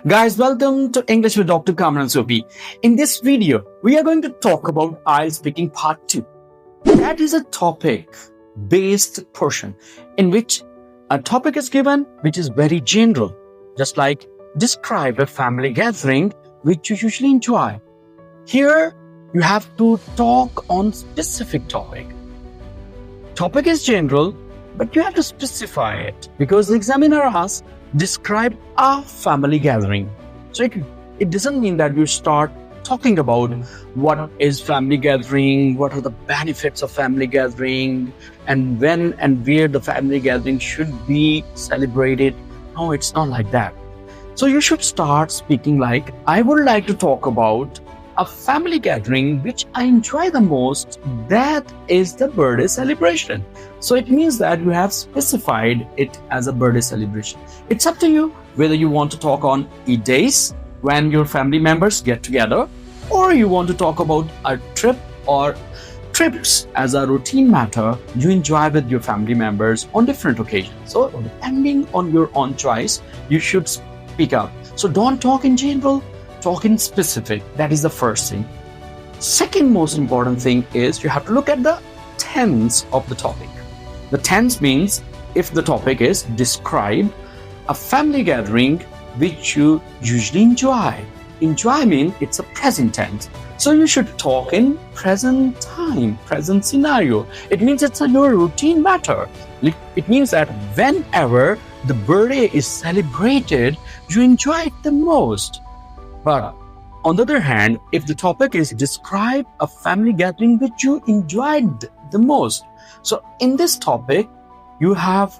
Guys, welcome to English with Dr. Kamran Sopi. In this video, we are going to talk about IELTS Speaking Part 2. That is a topic-based portion in which a topic is given which is very general, just like describe a family gathering which you usually enjoy. Here, you have to talk on specific topic. Topic is general, but you have to specify it because the examiner asks, describe a family gathering. So it doesn't mean that you start talking about what is family gathering, what are the benefits of family gathering, and when and where the family gathering should be celebrated. No, it's not like that. So you should start speaking like, I would like to talk about a family gathering which I enjoy the most, that is the birthday celebration. So it means that you have specified it as a birthday celebration. It's up to you whether you want to talk on Eid days when your family members get together, or you want to talk about a trip or trips as a routine matter you enjoy with your family members on different occasions. So depending on your own choice, you should speak up. So don't talk in general, talk in specific. That is the first thing. Second most important thing is you have to look at the tense of the topic. The tense means if the topic is describe a family gathering which you usually enjoy. Enjoy means it's a present tense. So you should talk in present time, present scenario. It means it's your routine matter. It means that whenever the birthday is celebrated, you enjoy it the most. But on the other hand, if the topic is describe a family gathering which you enjoyed the most. So in this topic, you have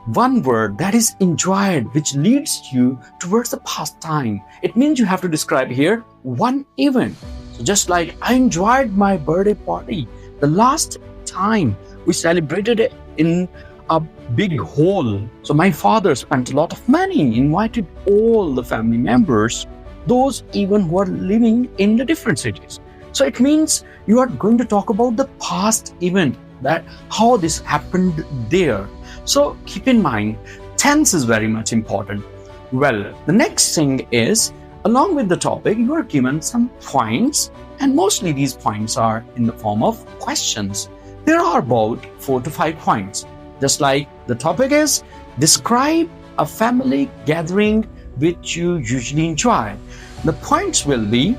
one word that is enjoyed, which leads you towards the past time. It means you have to describe here one event. So just like I enjoyed my birthday party, the last time we celebrated it in a big hall. So my father spent a lot of money, invited all the family members, those even who are living in the different cities. So it means you are going to talk about the past event, that how this happened there. So keep in mind, tense is very much important. Well, the next thing is, along with the topic, you are given some points, and mostly these points are in the form of questions. There are about 4 to 5 points. Just like the topic is, describe a family gathering which you usually enjoy. The points will be,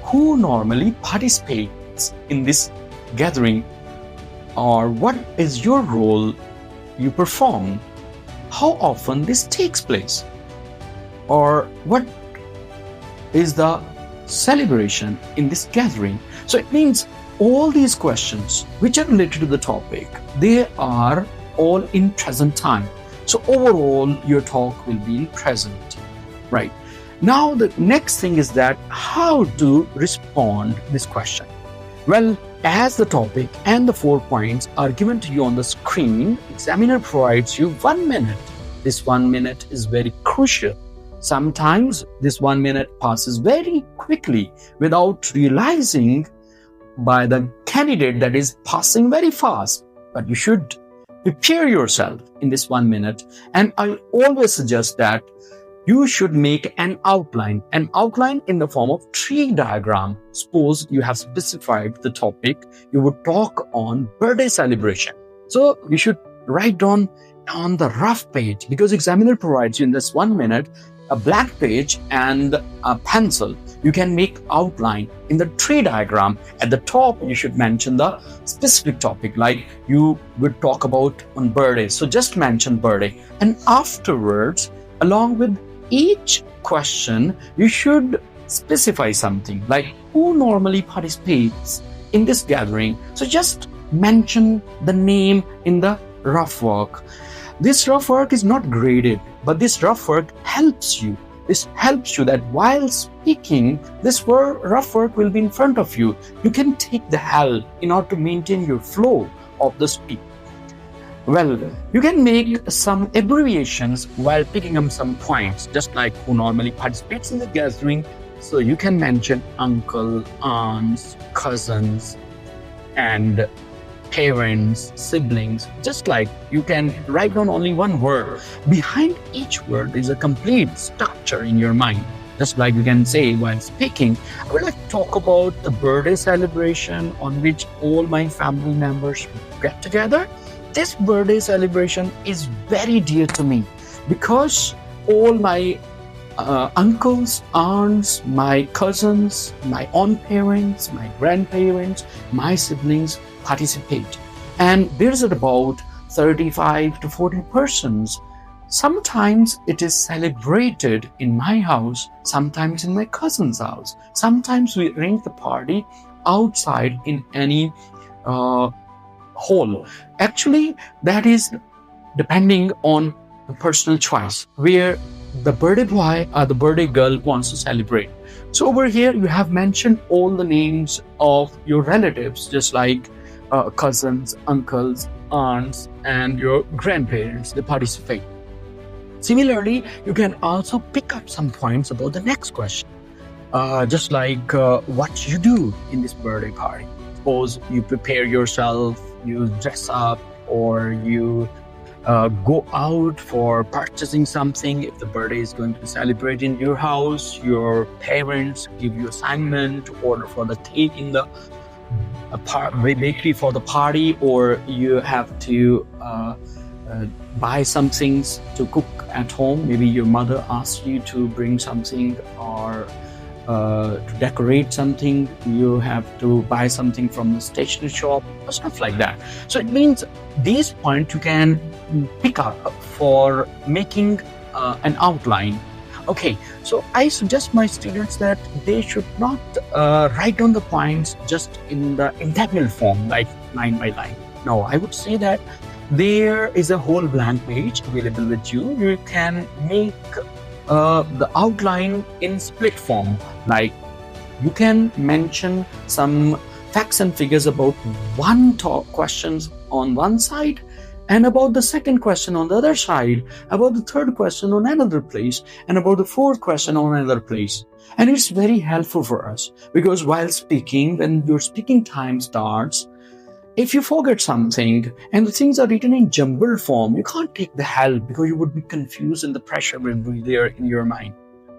who normally participates in this gathering, or what is your role you perform, how often this takes place, or what is the celebration in this gathering. So it means all these questions which are related to the topic, they are all in present time. So overall, your talk will be in present, right? Now, the next thing is that how to respond to this question. Well, as the topic and the 4 points are given to you on the screen, examiner provides you 1 minute. This 1 minute is very crucial. Sometimes this 1 minute passes very quickly without realizing by the candidate that is passing very fast. But you should prepare yourself in this 1 minute. And I always suggest that you should make an outline in the form of tree diagram. Suppose you have specified the topic, you would talk on birthday celebration. So you should write down on the rough page, because examiner provides you in this 1 minute a black page and a pencil. You can make outline in the tree diagram. At the top, you should mention the specific topic, like you would talk about on birthday. So just mention birthday. And afterwards, along with each question, you should specify something like who normally participates in this gathering. So just mention the name in the rough work. This rough work is not graded, but this rough work helps you. This helps you that while speaking, this rough work will be in front of you. You can take the help in order to maintain your flow of the speech. Well, you can make some abbreviations while picking up some points, just like who normally participates in the gathering. So you can mention uncle, aunts, cousins, and parents, siblings. Just like you can write down only one word, behind each word is a complete structure in your mind. Just like you can say while speaking, I would like to talk about the birthday celebration on which all my family members get together. This birthday celebration is very dear to me because all my uncles, aunts, my cousins, my own parents, my grandparents, my siblings participate. And there's about 35 to 40 persons. Sometimes it is celebrated in my house, sometimes in my cousin's house. Sometimes we arrange the party outside in any hall. Actually, that is depending on the personal choice, where the birthday boy or the birthday girl wants to celebrate. So over here, you have mentioned all the names of your relatives, just like cousins, uncles, aunts, and your grandparents. They participate. Similarly, you can also pick up some points about the next question, just like what you do in this birthday party. Suppose you prepare yourself, you dress up, or you go out for purchasing something. If the birthday is going to be celebrated in your house, your parents give you assignment to order for the cake in the bakery for the party, or you have to buy some things to cook at home. Maybe your mother asks you to bring something, or to decorate something, you have to buy something from the stationery shop or stuff like that. So it means these points you can pick up for making an outline. Okay, so I suggest my students that they should not write down the points just in the integral form, like line by line. No, I would say that there is a whole blank page available with you. You can make the outline in split form. Like you can mention some facts and figures about one questions on one side, and about the second question on the other side, about the third question on another place, and about the fourth question on another place. And it's very helpful for us because while speaking, when your speaking time starts, if you forget something and the things are written in jumbled form, you can't take the help because you would be confused and the pressure will be there in your mind.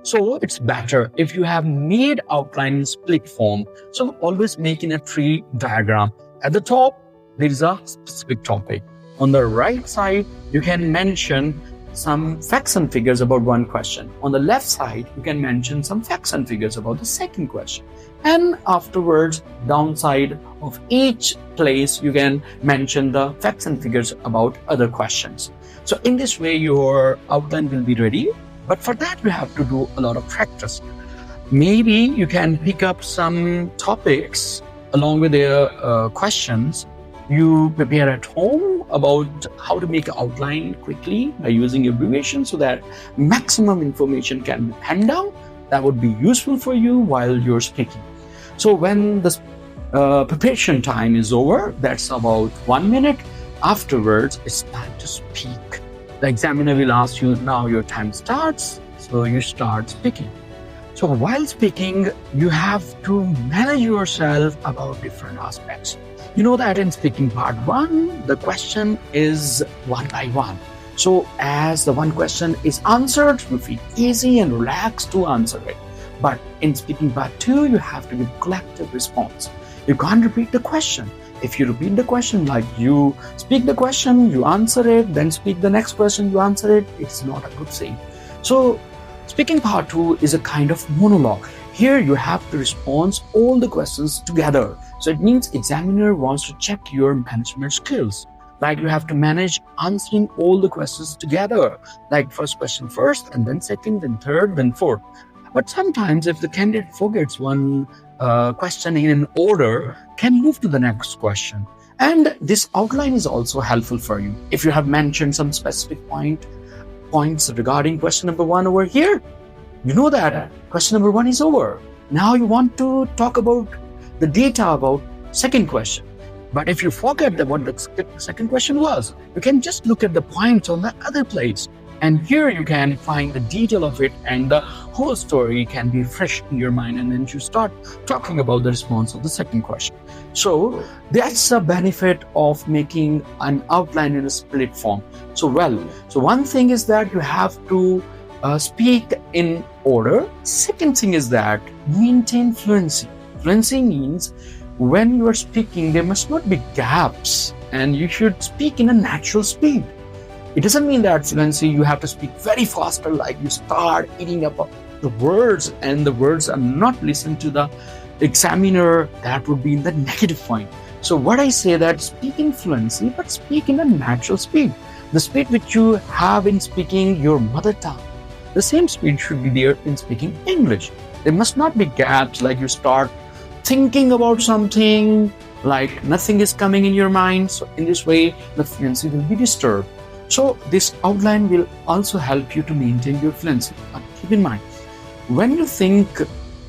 So it's better if you have made outline in split form. So always make in a tree diagram. At the top, there is a specific topic. On the right side, you can mention some facts and figures about one question. On the left side, you can mention some facts and figures about the second question. And afterwards, downside of each place, you can mention the facts and figures about other questions. So in this way, your outline will be ready. But for that, you have to do a lot of practice. Maybe you can pick up some topics along with the questions you prepare at home about how to make an outline quickly by using abbreviation so that maximum information can be penned down. That would be useful for you while you're speaking. So when the preparation time is over, that's about 1 minute. Afterwards, it's time to speak. The examiner will ask you, now your time starts. So you start speaking. So while speaking, you have to manage yourself about different aspects. You know that in speaking part 1, the question is one by one. So as the one question is answered, you feel easy and relaxed to answer it. But in speaking part 2, you have to give collective response. You can't repeat the question. If you repeat the question, like you speak the question, you answer it, then speak the next question, you answer it, it's not a good thing. So speaking part 2 is a kind of monologue. Here you have to respond all the questions together. So it means examiner wants to check your management skills. Like you have to manage answering all the questions together. Like first question first, and then second, then third, then fourth. But sometimes if the candidate forgets one question in an order, can move to the next question. And this outline is also helpful for you. If you have mentioned some specific points regarding question number 1 over here, you know that question number 1 is over. Now you want to talk about the data about second question. But if you forget what the second question was, you can just look at the points on the other place. And here you can find the detail of it, and the whole story can be fresh in your mind, and then you start talking about the response of the second question. So that's a benefit of making an outline in a split form. So one thing is that you have to speak in order. Second thing is that maintain fluency. Fluency means when you are speaking, there must not be gaps, and you should speak in a natural speed. It doesn't mean that fluency you have to speak very faster, like you start eating up the words and the words are not listened to the examiner. That would be in the negative point. So what I say that speak in fluency, but speak in a natural speed. The speed which you have in speaking your mother tongue, the same speed should be there in speaking English. There must not be gaps, like you start thinking about something, like nothing is coming in your mind. So in this way, the fluency will be disturbed. So this outline will also help you to maintain your fluency. But keep in mind, when you think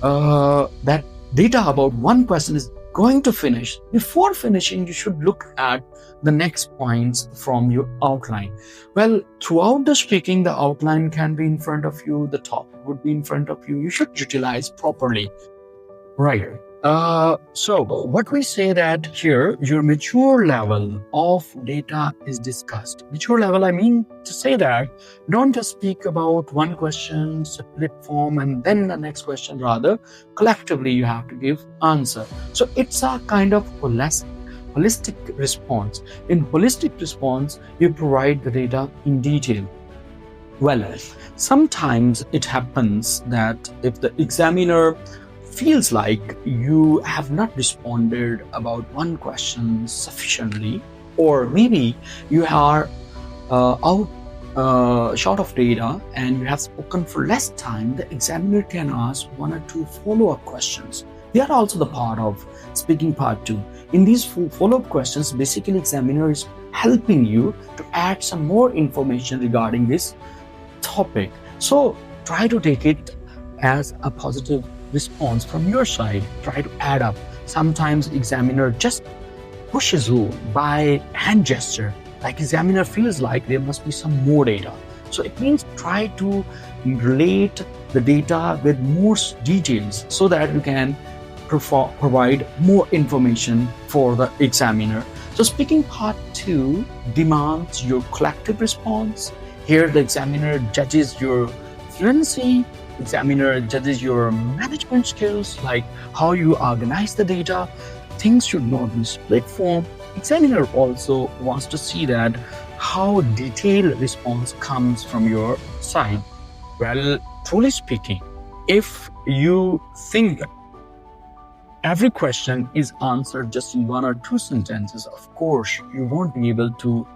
that data about one question is going to finish, before finishing, you should look at the next points from your outline. Well, throughout the speaking, the outline can be in front of you, the topic would be in front of you. You should utilize properly. Right. So what we say that here, your mature level of data is discussed. Mature level, I mean to say that don't just speak about one question, split form, and then the next question. Rather, collectively you have to give answer. So it's a kind of holistic response. In holistic response, you provide the data in detail. Well, sometimes it happens that if the examiner feels like you have not responded about one question sufficiently, or maybe you are short of data and you have spoken for less time, the examiner can ask 1 or 2 follow-up questions. They are also the part of speaking part 2. In these follow-up questions, basically examiner is helping you to add some more information regarding this topic. So try to take it as a positive response from your side. Try to add up. Sometimes examiner just pushes you by hand gesture, like examiner feels like there must be some more data. So it means try to relate the data with more details so that you can provide more information for the examiner. So speaking part 2 demands your collective response. Here the examiner judges your fluency. Examiner judges your management skills, like how you organize the data. Things should not be split form. Examiner also wants to see that how detailed response comes from your side. Well, truly speaking, if you think every question is answered just in 1 or 2 sentences, of course, you won't be able to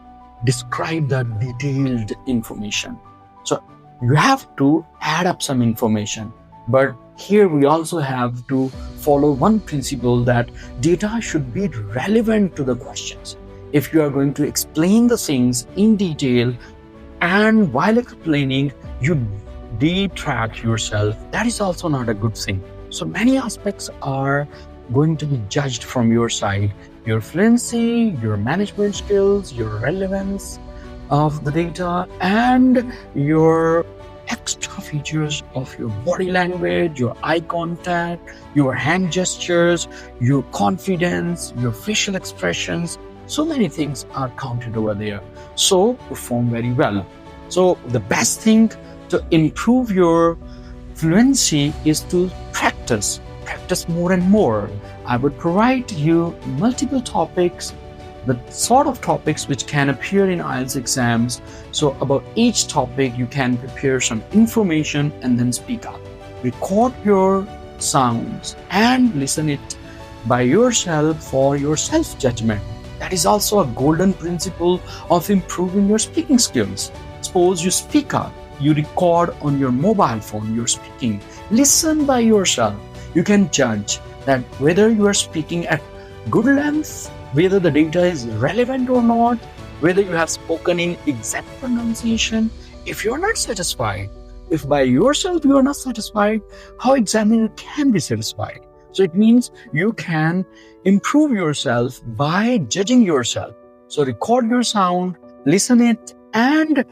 describe the detailed information. So you have to add up some information. But here we also have to follow one principle, that data should be relevant to the questions. If you are going to explain the things in detail and while explaining you detract yourself, that is also not a good thing. So many aspects are going to be judged from your side: your fluency, your management skills, your relevance of the data, and your extra features of your body language, your eye contact, your hand gestures, your confidence, your facial expressions. So many things are counted over there. So perform very well. So the best thing to improve your fluency is to practice more and more. I would provide you multiple topics, the sort of topics which can appear in IELTS exams. So about each topic, you can prepare some information and then speak up. Record your sounds and listen it by yourself for your self-judgment. That is also a golden principle of improving your speaking skills. Suppose you speak up, you record on your mobile phone, you're speaking. Listen by yourself. You can judge that whether you are speaking at good length, whether the data is relevant or not, whether you have spoken in exact pronunciation. If you're not satisfied, if by yourself you are not satisfied, how examiner can be satisfied? So it means you can improve yourself by judging yourself. So record your sound, listen it, and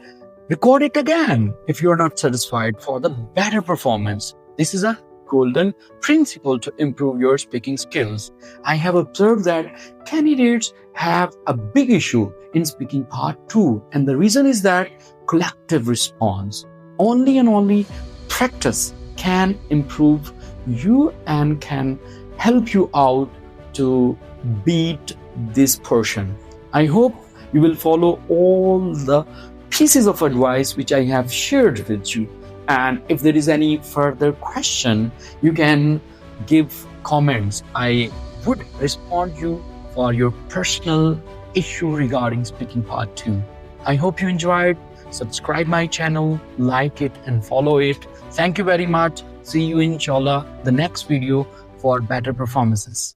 Record it again if you're not satisfied for the better performance. This is a golden principle to improve your speaking skills. I have observed that candidates have a big issue in speaking part 2, and the reason is that collective response. Only and only practice can improve you and can help you out to beat this portion. I hope you will follow all the pieces of advice which I have shared with you. And if there is any further question, you can give comments. I would respond you for your personal issue regarding speaking part 2. I hope you enjoyed. Subscribe my channel, like it and follow it. Thank you very much. See you inshallah the next video for better performances.